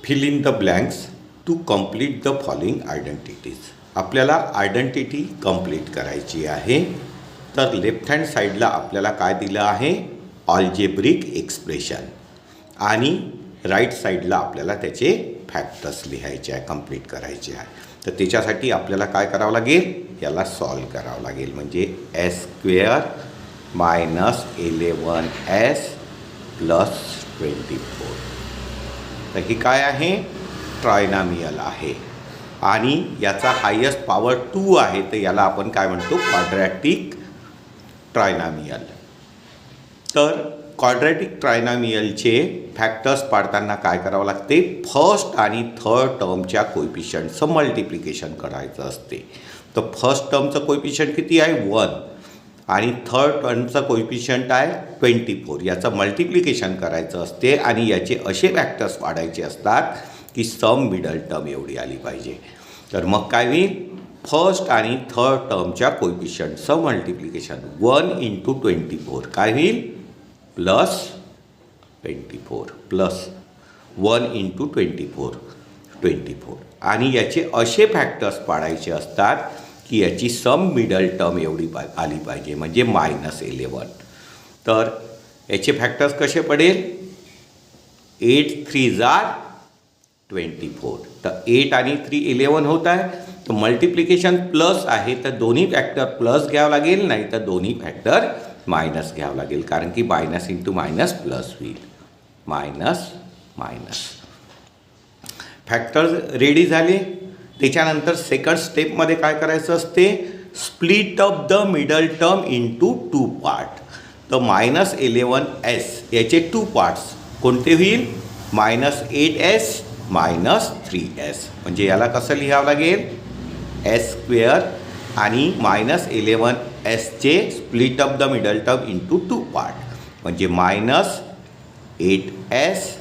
Fill in the blanks to complete the following identities. आपल्याला identity complete करायची आहे. तर लेफ्ट हँड साईडला आपल्याला काय दिलं आहे, अल्जेब्रिक एक्सप्रेशन, आणि राईट साईडला आपल्याला त्याचे फॅक्टर्स लिहायचे आहे, कंप्लीट करायचे आहे. तर त्याच्यासाठी आपल्याला काय करावं लागेल, याला सॉल्व करावं लागेल. म्हणजे s² मायनस 11s प्लस 24. तर हे काय आहे, ट्रायनॉमियल आहे आणि याचा हायेस्ट पॉवर 2 आहे. तर याला आपण काय म्हणतो, क्वाड्रॅटिक ट्रायनॉमियल. तर क्वाड्रॅटिक ट्रायनॉमियलचे फॅक्टर्स पाडताना काय करावं लागते, फर्स्ट आणि थर्ड टर्मच्या कोएफिशियंटचं मल्टिप्लिकेशन करायचं असते. तर फर्स्ट टर्मचं कोएफिशियंट किती आहे, 1, आणि थर्ड टर्मचं कोएफिशियंट आहे 24. याचं मल्टिप्लिकेशन करायचं असते आणि याचे असे फॅक्टर्स पाडायचे असतात की सम मिडल टर्म एवढी आली पाहिजे. तर मग काय होईल, फर्स्ट आणि थर्ड टर्मच्या कोएफिशियंटचं मल्टिप्लिकेशन 1 × 24 काय होईल, प्लस 24 प्लस 1 × 24 24. आणि याचे असे फॅक्टर्स पाडायचे असतात की याची सम मिडल टर्म एवढी आली पाहिजे, म्हणजे -11. तर याचे फॅक्टर्स कसे पडेल, 8 3 24. तर 8 आणि 3 11 होत आहे. तर मल्टिप्लिकेशन प्लस आहे, तर दोन्ही फॅक्टर प्लस घ्यावं लागेल, नाही तर दोन्ही फॅक्टर मायनस घ्यावं लागेल, कारण की मायनस इंटू मायनस प्लस होईल, मायनस मायनस. फॅक्टर्स रेडी झाले. त्याच्यानंतर सेकंड स्टेपमध्ये काय करायचं असते, split up the middle term into 2 part. तर -11s याचे 2 पार्ट्स कोणते होईल, -8s -3s. म्हणजे याला कसं लिहावं लागेल, s² आणि -11sचे split up the middle term into 2 part, म्हणजे -8s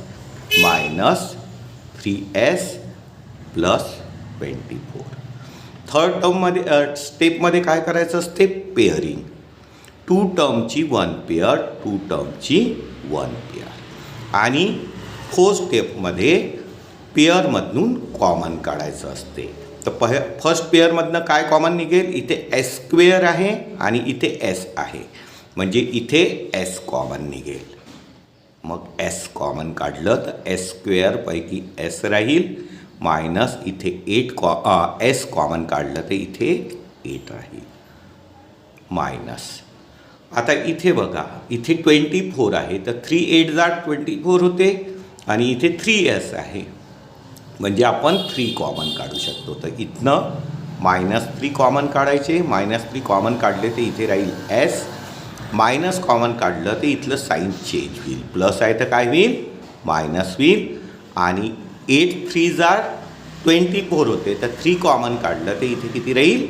-3s प्लस 24. थर्ड टर्ममध्ये स्टेपमध्ये काय करायचं असते, पेअरिंग. 2 टर्मची 1 pair, 2 टर्मची 1 pair. आणि फोर्थ स्टेपमध्ये पेअरमधून कॉमन काढायचं असते. तर फर्स्ट पेअरमधनं काय कॉमन निघेल, इथे s² आहे आणि इथे s आहे, म्हणजे इथे s कॉमन निघेल. मग s कॉमन काढलं तर s² पैकी s राहील, मायनस इथे 8 s कॉमन काढलं तर इथे 8 राहील, मायनस. आता इथे बघा, इथे 24 आहे, तर 3 8 24 होते आणि इथे 3s आहे, म्हणजे आपण 3 कॉमन काढू शकतो. तर इथनं -3 कॉमन काढायचे, -3 कॉमन काढले तर इथे राहील s, मायनस कॉमन काढलं तर इथलं साईन चेंज होईल, प्लस आहे तर काय होईल, मायनस होईल. आणि 8 3 24 होते, तर 3 कॉमन काढलं तर इथे किती राहील,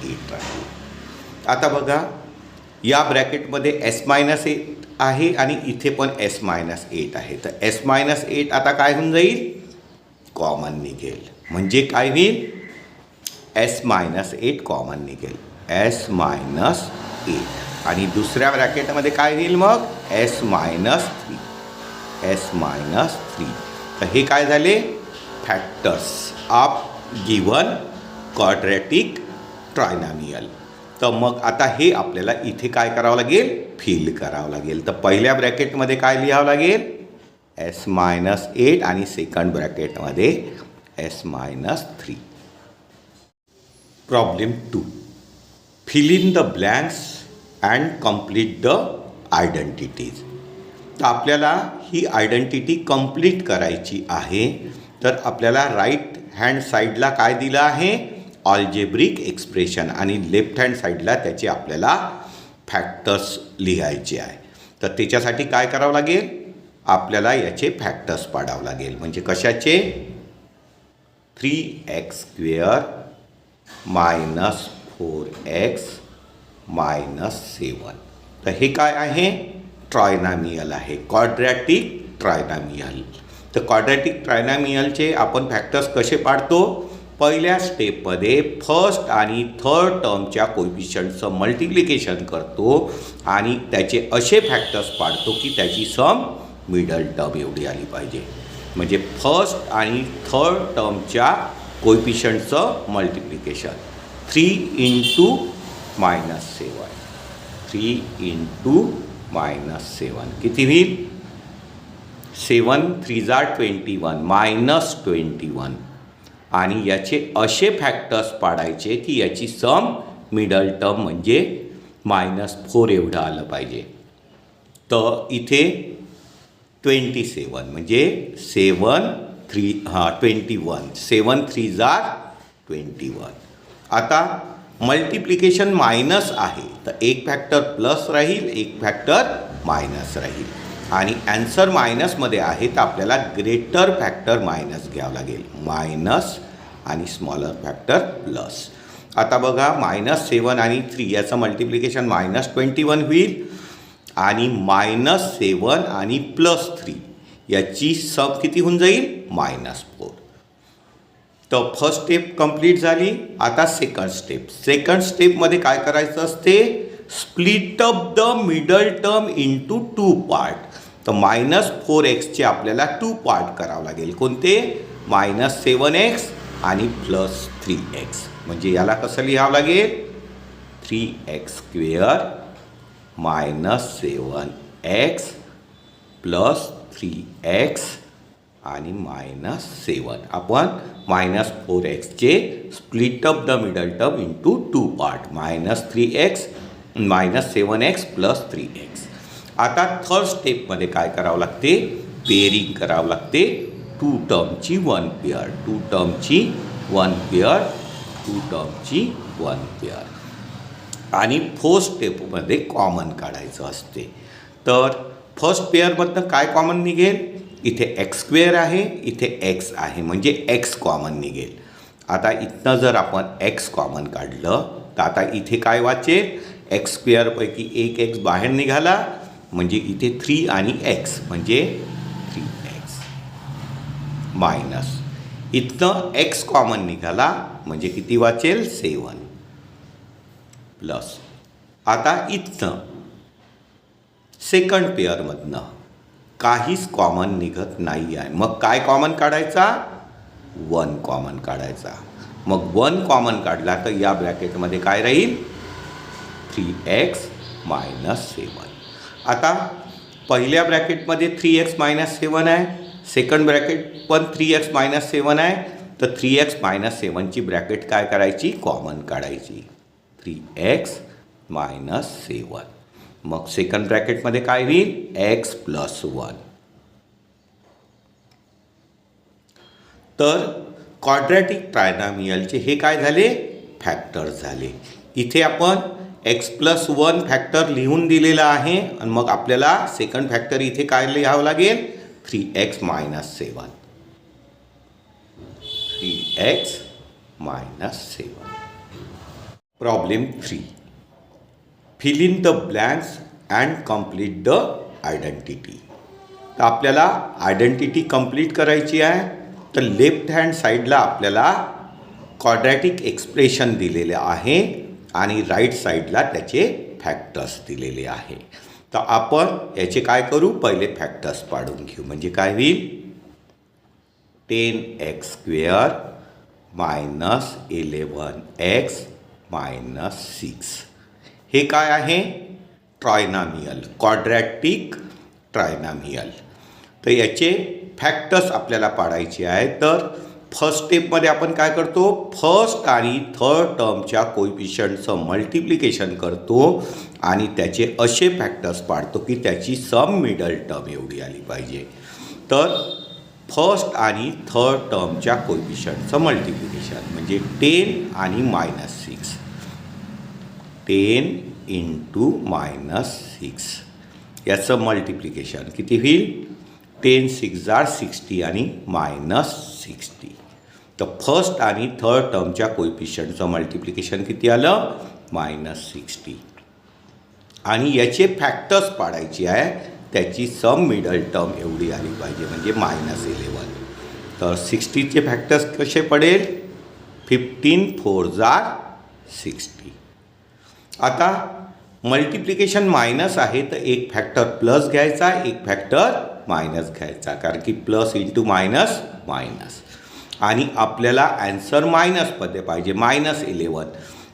8 राहील. आता बघा, या ब्रॅकेटमध्ये s-8 आहे आणि इथे पण s-8 आहे. तर s-8 आता काय होऊन जाईल, कॉमन निघेल, म्हणजे काय होईल, s-8 कॉमन निघेल, s-8. आणि दुसऱ्या ब्रॅकेटमध्ये काय होईल मग, s-3. तर हे काय झाले, factors of given quadratic trinomial. तर मग आता हे आपल्याला इथे काय करावं लागेल, फिल करावं लागेल. तर पहिल्या ब्रॅकेटमध्ये काय लिहावं लागेल, s-8 आणि सेकंड ब्रॅकेटमध्ये s-3. Problem 2, fill in the blanks and complete the identities. तर आपल्याला ही आयडेंटिटी कंप्लीट करायची आहे. तर आपल्याला राईट हँड साईडला काय दिलं आहे, अल्जेब्रिक एक्सप्रेशन, आणि लेफ्ट हँड साईडला त्याचे आपल्याला फॅक्टर्स लिहायचे आहे. तर त्याच्यासाठी काय करावं लागेल, आपल्याला याचे फॅक्टर्स पाडावं लागेल. म्हणजे कशाचे, 3x² -4x -7. तर हे काय आहे, ट्रायनॉमियल आहे, क्वाड्रॅटिक ट्रायनॉमियल. तर क्वाड्रॅटिक ट्रायनॉमियलचे आपण फॅक्टर्स कसे पाडतो, पहिल्या स्टेपमध्ये फर्स्ट आणि थर्ड टर्मच्या कोएफिशियंटचं मल्टिप्लिकेशन करतो आणि त्याचे असे फॅक्टर्स पाडतो की त्याची सम मिडल टर्म एवढी आली पाहिजे. म्हणजे फर्स्ट आणि थर्ड टर्मच्या कोएफिशियंटचं मल्टिप्लिकेशन. 3 इंटू -7. 3 इंटू -7 किती होईल? 7 3 21 -21. आणि याचे असे फॅक्टर्स पाडायचे की याची सम मिडल टर्म म्हणजे -4 एवढं आलं पाहिजे. तर इथे 27 म्हणजे 7 21. 7 3 21. आता मल्टिप्लिकेशन मायनस आहे तर एक फॅक्टर प्लस राहील, एक फॅक्टर मायनस राहील. आणि ॲन्सर मायनसमध्ये आहे तर आपल्याला ग्रेटर फॅक्टर मायनस घ्यावं लागेल. मायनस आणि स्मॉलर फॅक्टर प्लस. आता बघा -7 आणि 3 याचं मल्टिप्लिकेशन -21 होईल आणि -7 आणि +3 याची सम किती होऊन जाईल? -4. तर फर्स्ट स्टेप कंप्लीट झाली. आता सेकंड स्टेप. सेकंड स्टेपमध्ये काय करायचं असते? Split up the middle term into 2 part. तर -4x आपल्याला 2 पार्ट करावं लागेल. कोणते? -7x आणि +3x. म्हणजे याला कसं लिहावं लागेल? 3x² -7x +3x आणि -7. आपण -4xचे split up the middle term into 2 part. -3x -7x +3x. आता थर्ड स्टेपमध्ये काय करावं लागते? पेअरिंग करावं लागते. 2 टर्मची 1 पेअर, 2 टर्मची 1 पेअर, 2 टर्मची 1 पेअर. आणि फोर्थ स्टेपमध्ये कॉमन काढायचं असते. तर फर्स्ट पेअरमधनं काय कॉमन निघेल? इथे x² आहे, इथे x आहे म्हणजे x कॉमन निघेल. आता इथनं जर आपण x कॉमन काढलं तर आता इथे काय वाचेल? x² पैकी एक x बाहेर निघाला म्हणजे इथे 3 आणि x म्हणजे 3x मायनस इथनं x कॉमन निघाला म्हणजे किती वाचेल? 7 प्लस. आता इथनं सेकंड पेअरमधनं काहीच कॉमन निघत नाही आहे. मग काय कॉमन काढायचा? 1 कॉमन काढायचा. मग 1 कॉमन काढला तर या ब्रॅकेटमध्ये काय राहील? 3x -7. आता पहिल्या ब्रॅकेटमध्ये 3x -7 आहे, सेकंड ब्रॅकेट पण 3x -7 आहे. तर 3x -7ची ब्रॅकेट काय करायची? कॉमन काढायची. 3x -7. मग सेकंड ब्रॅकेटमध्ये काय होईल? x +1. तर क्वाड्रॅटिक ट्रायनॉमियलचे हे काय झाले? फॅक्टर झाले. इथे आपण x +1 फॅक्टर लिहून दिलेला आहे आणि मग आपल्याला सेकंड फॅक्टर इथे काय लिहावं लागेल? 3x -7. 3x -7. Problem 3. Fill in the blanks and complete the identity. तर आपल्याला आयडेंटिटी कंप्लीट करायची आहे. तर लेफ्ट हँड साईडला आपल्याला क्वाड्रॅटिक एक्सप्रेशन दिलेले आहे आणि राईट साईडला त्याचे फॅक्टर्स दिलेले आहे. तर आपण याचे काय करू? पहिले फॅक्टर्स पाडून घेऊ. म्हणजे काय होईल? 10x² -11x -6. हे काय आहे? Trinomial, quadratic trinomial. तर याचे फॅक्टर्स आपल्याला पाडायचे आहे. तर फर्स्ट स्टेपमध्ये आपण काय करतो? फर्स्ट आणि थर्ड टर्मच्या कोएफिशियंटचं मल्टिप्लिकेशन करतो आणि त्याचे असे फॅक्टर्स पाडतो की त्याची सम मिडल टर्म एवढी आली पाहिजे. तर फर्स्ट आणि थर्ड टर्मच्या कोएफिशियंटचं मल्टिप्लिकेशन म्हणजे 10 आणि -6. 10 इंटू -6 याचं मल्टिप्लिकेशन किती होईल? 10 6 60 आणि -60. तर फर्स्ट आणि थर्ड टर्मच्या कोएफिशियंटचं मल्टिप्लिकेशन किती आलं? -60. आणि याचे फॅक्टर्स पाडायची आहे. त्याची सम मिडल टर्म एवढी आली पाहिजे म्हणजे -11. तर 60चे फॅक्टर्स कसे पडेल? 15 4 60. आता मल्टिप्लिकेशन मायनस आहे तर एक फॅक्टर प्लस घ्यायचा, एक फॅक्टर मायनस घ्यायचा, कारण की प्लस इंटू मायनस मायनस. आणि आपल्याला ॲन्सर मायनसमध्ये पाहिजे, -11.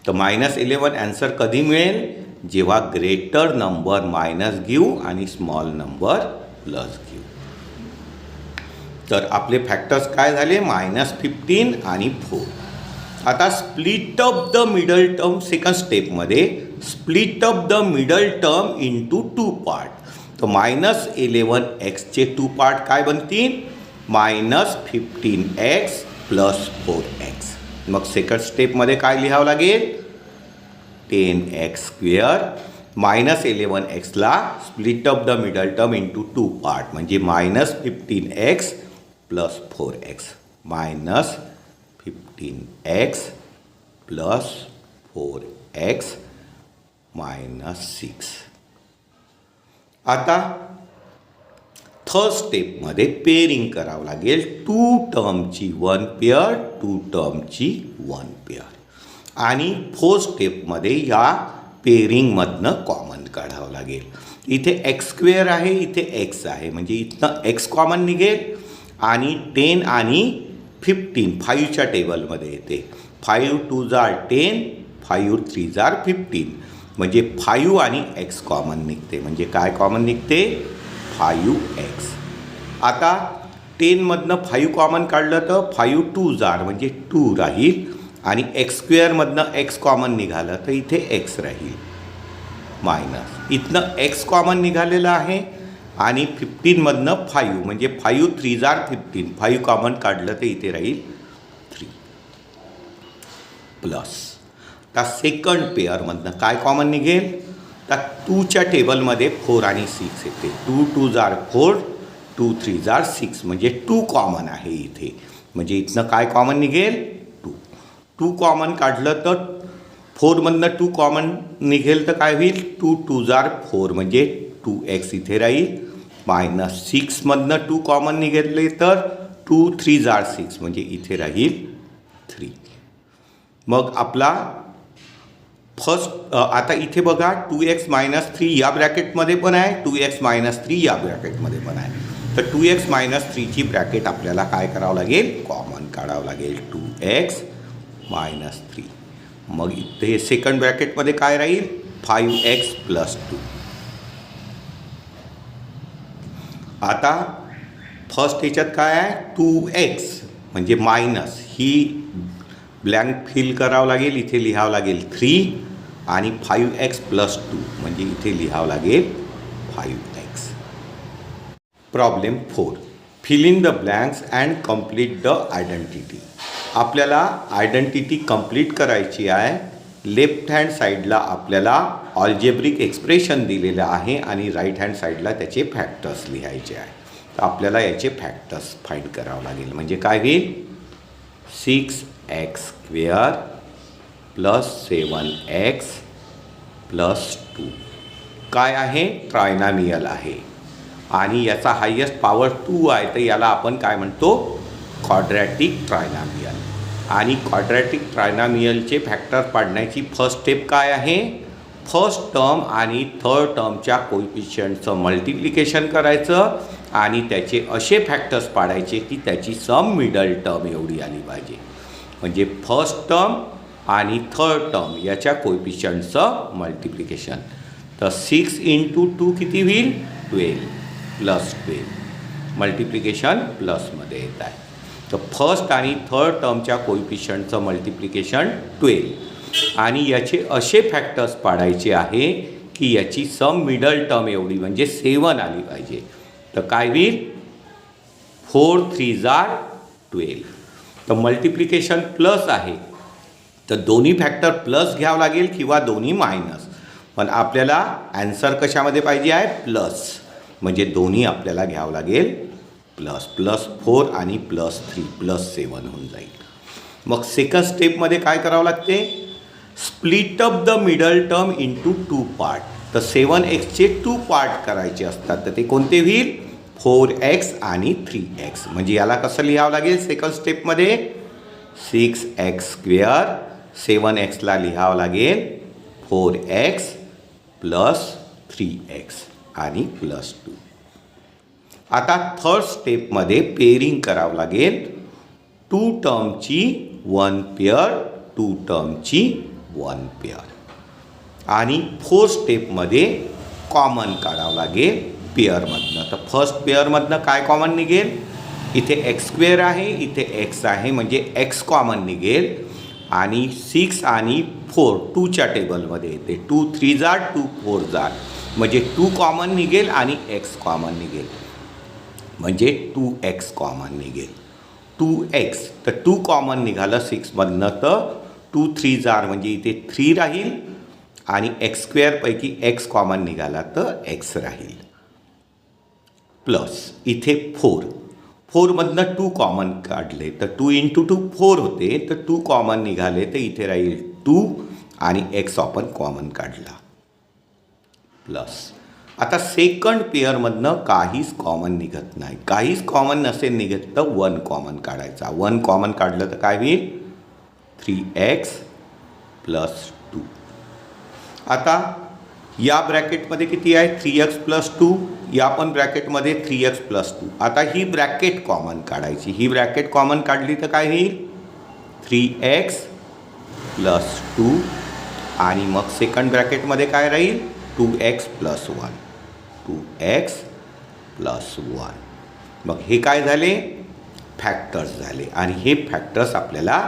तर -11 ॲन्सर कधी मिळेल? जेव्हा ग्रेटर नंबर मायनस घेऊ आणि स्मॉल नंबर प्लस घेऊ. तर आपले फॅक्टर्स काय झाले? -15 आणि 4. आता split up the middle term second स्टेपमध्ये split up the middle term into 2 part. तर -11x 2 पार्ट काय बनतील? -15x + 4x. मग सेकंड स्टेपमध्ये काय लिहावं लागेल? 10x². -11x ला split up the middle term into 2 part म्हणजे -15x + 4x. -15x + 4x -6. आता थर्ड स्टेपमध्ये पेअरिंग करावं लागेल. 2 टर्मची 1 पेअर, 2 टर्मची 1 पेअर. आणि फोर्थ स्टेपमध्ये या पेअरिंगमधनं कॉमन काढावं लागेल. इथे x² आहे, इथे x आहे, म्हणजे इथनं x कॉमन निघेल. आणि 10 आणि 15 5च्या टेबलमध्ये येते. 5 2 जार 10, 5 3 जार 15, म्हणजे 5 आणि x कॉमन निघते. म्हणजे काय कॉमन निघते? 5x. आता 10मधनं 5 कॉमन काढलं तर 5 2 जार म्हणजे 2 राहील. आणि x² मधनं x कॉमन निघालं तर इथे x राहील मायनस. इथनं x कॉमन निघालेलं आहे आणि 15मधनं 5 म्हणजे 5 3 जार 15, 5 कॉमन काढलं तर इथे राहील 3 प्लस. आता सेकंड पेअरमधनं काय कॉमन निघेल? तर 2च्या टेबलमध्ये 4 आणि 6 येते. 2 2 जार 4, 2 3 जार 6 म्हणजे 2 कॉमन आहे इथे. म्हणजे इथनं काय कॉमन निघेल? 2 कॉमन काढलं तर 4मधनं 2 कॉमन निघेल तर काय होईल? 2 2 जार 4 म्हणजे 2x इथे राहील. -6मधनं 2 कॉमन निघेले तर 2 3 जार 6 म्हणजे इथे राहील 3. मग आपला फर्स्ट आता इथे बघा 2x - 3 या ब्रॅकेटमध्ये पण आहे, 2x - 3 या ब्रॅकेटमध्ये पण आहे. तर 2x - 3ची ब्रॅकेट आपल्याला काय करावं लागेल? कॉमन काढावं लागेल. 2x - 3. मग इथे सेकंड ब्रॅकेटमध्ये काय राहील? 5x + 2. आता फर्स्ट ह्याच्यात काय आहे? 2x म्हणजे मायनस, ही ब्लँक फिल करावं लागेल. इथे लिहावं लागेल 3 आणि 5x + 2 म्हणजे इथे लिहावं लागेल 5x. Problem 4. Fill in the blanks and complete the identity. आपल्याला आयडेंटिटी कंप्लीट करायची आहे. लेफ्ट हँड साईडला आपल्याला ऑल्जेब्रिक एक्सप्रेशन दिलेलं आहे आणि राईट हँड साईडला त्याचे फॅक्टर्स लिहायचे आहे. तर आपल्याला याचे फॅक्टर्स फाइंड करावं लागेल. म्हणजे काय होईल? 6x² + 7x + 2 काय आहे? ट्रायनॅमियल आहे. आणि याचा हायेस्ट पॉवर 2 आहे, तर याला आपण काय म्हणतो? क्वाड्रॅटिक ट्रायनॅमियल. आणि क्वाड्रॅटिक ट्रायनॅमियलचे फॅक्टर पाडण्याची फर्स्ट स्टेप काय आहे? फर्स्ट टर्म आणि थर्ड टर्मच्या कोइफिशियंटचं मल्टिप्लिकेशन करायचं आणि त्याचे असे फॅक्टर्स पाडायचे की त्याची सम मिडल टर्म एवढी आली पाहिजे. म्हणजे फर्स्ट टर्म आणि थर्ड टर्म याच्या कोइफिशियंटचं मल्टिप्लिकेशन. तर 6 × 2 किती होईल? 12 + 12. मल्टिप्लिकेशन प्लसमध्ये येत आहे. तर फर्स्ट आणि थर्ड टर्मच्या कोइफिशियंटचं मल्टिप्लिकेशन 12 आणि याचे असे फॅक्टर्स पाडायचे आहे की याची सम मिडल टर्म एवढी म्हणजे 7 आली पाहिजे. तर काय होईल? 4 3 जार 12. तर मल्टिप्लिकेशन प्लस आहे, तर दोन्ही फॅक्टर प्लस घ्यावं लागेल किंवा दोन्ही मायनस. पण आपल्याला ॲन्सर कशामध्ये पाहिजे आहे? प्लस. म्हणजे दोन्ही आपल्याला घ्यावं लागेल प्लस. +4 आणि +3 +7 होऊन जाईल. मग सेकंड स्टेपमध्ये काय करावं लागते? Split up the middle term into 2 part. तर 7xचे 2 पार्ट करायचे असतात, तर ते कोणते होईल? 4x आणि 3x. म्हणजे याला कसं लिहावं लागेल सेकंड स्टेपमध्ये? 6x² 7xला लिहावं लागेल 4x + 3x आणि +2. आता थर्ड स्टेपमध्ये पेअरिंग करावं लागेल. 2 टर्मची 1 पेअर, 2 टर्मची 1 पेअर. आणि फोर्थ स्टेपमध्ये कॉमन काढावं लागेल पेअरमधनं. तर फर्स्ट पेअरमधनं काय कॉमन निघेल? इथे एक्स स्क्वेअर आहे, इथे एक्स आहे, म्हणजे एक्स कॉमन निघेल. आणि 6 आणि 4 2च्या टेबलमध्ये येते. 2 3 जार 2 4 जार, म्हणजे 2 कॉमन निघेल आणि एक्स कॉमन निघेल, म्हणजे 2x कॉमन निघेल. 2x तर 2 कॉमन निघालं 6मधनं, तर 2 3 जार म्हणजे इथे 3 राहील आणि एक्स स्क्वेअरपैकी एक्स कॉमन निघाला तर एक्स राहील. प्लस इथे 4मधनं 2 कॉमन काढले तर 2 × 2 4 होते, तर 2 कॉमन निघाले तर इथे राहील 2 आणि एक्स आपण कॉमन काढला. प्लस आता सेकंड पेअरमधनं काहीच कॉमन निघत नाही. काहीच कॉमन नसेल निघत तर 1 कॉमन काढायचा. 1 कॉमन काढलं तर काय होईल? 3x + 2. आता या ब्रॅकेटमध्ये किती आहे? 3x + 2. या पण ब्रॅकेटमध्ये 3x + 2. आता ही ब्रॅकेट कॉमन काढायची. ही ब्रॅकेट कॉमन काढली तर काय होईल? 3x + 2. आणि मग सेकंड ब्रॅकेटमध्ये काय राहील? 2x + 1. 2x + 1. मग हे काय झाले? फॅक्टर्स झाले. आणि हे फॅक्टर्स आपल्याला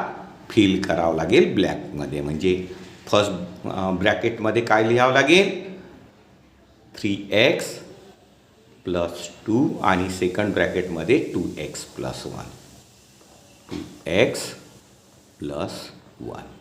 फिल करावं लागेल ब्लॅकमध्ये. म्हणजे फर्स्ट ब्रॅकेटमध्ये काय लिहावं लागेल? 3x + 2 आणि सेकंड ब्रॅकेटमध्ये 2x + 1. 2x + 1.